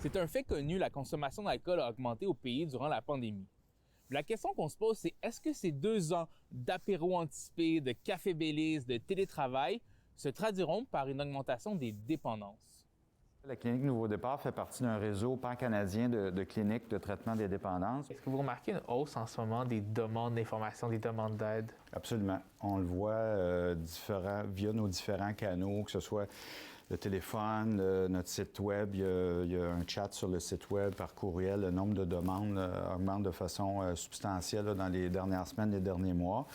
C'est un fait connu, la consommation d'alcool a augmenté au pays durant la pandémie. La question qu'on se pose, c'est est-ce que ces 2 ans d'apéro anticipé, de café Baileys, de télétravail se traduiront par une augmentation des dépendances? La clinique Nouveau Départ fait partie d'un réseau pan-canadien de cliniques de traitement des dépendances. Est-ce que vous remarquez une hausse en ce moment des demandes d'information, des demandes d'aide? Absolument. On le voit via nos différents canaux, que ce soit le téléphone, notre site web, il y a un chat sur le site web, par courriel. Le nombre de demandes augmente de façon substantielle dans les dernières semaines, les derniers mois.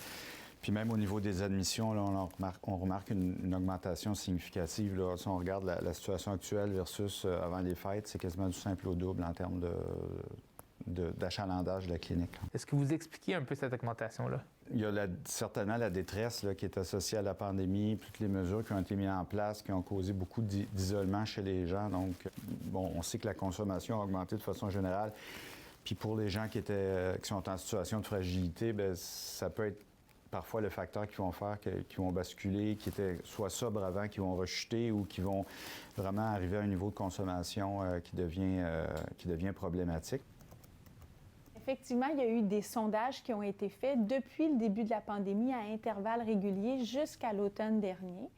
Puis même au niveau des admissions, là, on remarque une augmentation significative. Là. Si on regarde la situation actuelle versus avant les fêtes, c'est quasiment du simple au double en termes d'achalandage de la clinique. Est-ce que vous expliquez un peu cette augmentation-là? Il y a certainement la détresse là, qui est associée à la pandémie, toutes les mesures qui ont été mises en place, qui ont causé beaucoup d'isolement chez les gens. Donc, bon, on sait que la consommation a augmenté de façon générale. Puis pour les gens qui sont en situation de fragilité, bien, ça peut être parfois le facteur qui vont faire, qui vont basculer, qui étaient soit sobres avant, qui vont rechuter ou qui vont vraiment arriver à un niveau de consommation qui devient problématique. Effectivement, il y a eu des sondages qui ont été faits depuis le début de la pandémie à intervalles réguliers jusqu'à l'automne dernier.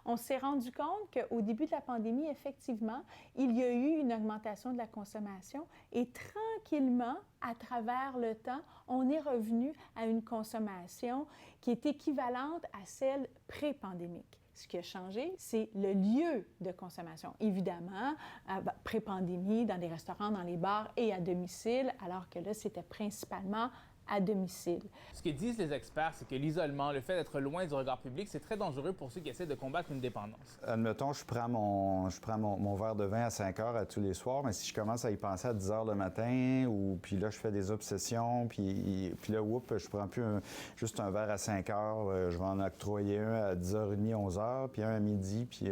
On s'est rendu compte qu'au début de la pandémie, effectivement, il y a eu une augmentation de la consommation et tranquillement, à travers le temps, on est revenu à une consommation qui est équivalente à celle pré-pandémique. Ce qui a changé, c'est le lieu de consommation. Évidemment, pré-pandémie, dans des restaurants, dans les bars et à domicile, alors que là, c'était principalement à domicile. Ce que disent les experts, c'est que l'isolement, le fait d'être loin du regard public, c'est très dangereux pour ceux qui essaient de combattre une dépendance. Admettons, je prends mon verre de vin à 5 heures à tous les soirs, mais si je commence à y penser à 10 heures le matin, puis là, je fais des obsessions, puis là, je prends plus juste un verre à 5 heures, je vais en octroyer un à 10h30, 11h, puis un à midi, puis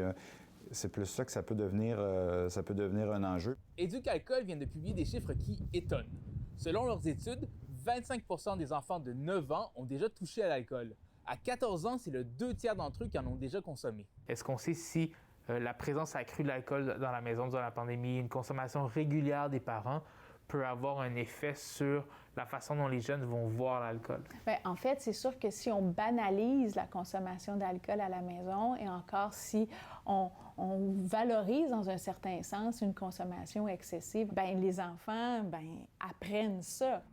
c'est plus ça que ça peut devenir un enjeu. Éducalcool vient de publier des chiffres qui étonnent. Selon leurs études, 25% des enfants de 9 ans ont déjà touché à l'alcool. À 14 ans, c'est le 2/3 d'entre eux qui en ont déjà consommé. Est-ce qu'on sait si la présence accrue de l'alcool dans la maison durant la pandémie, une consommation régulière des parents, peut avoir un effet sur la façon dont les jeunes vont voir l'alcool? Bien, en fait, c'est sûr que si on banalise la consommation d'alcool à la maison et encore si on valorise dans un certain sens une consommation excessive, bien, les enfants apprennent ça.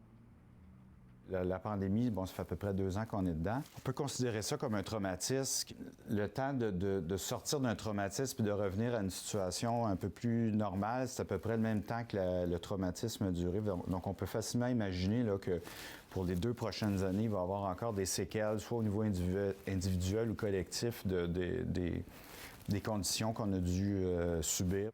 La pandémie, bon, ça fait à peu près 2 ans qu'on est dedans. On peut considérer ça comme un traumatisme. Le temps de sortir d'un traumatisme et de revenir à une situation un peu plus normale, c'est à peu près le même temps que le traumatisme a duré. Donc, on peut facilement imaginer là, que pour les 2 prochaines années, il va y avoir encore des séquelles, soit au niveau individuel ou collectif des conditions qu'on a dû subir.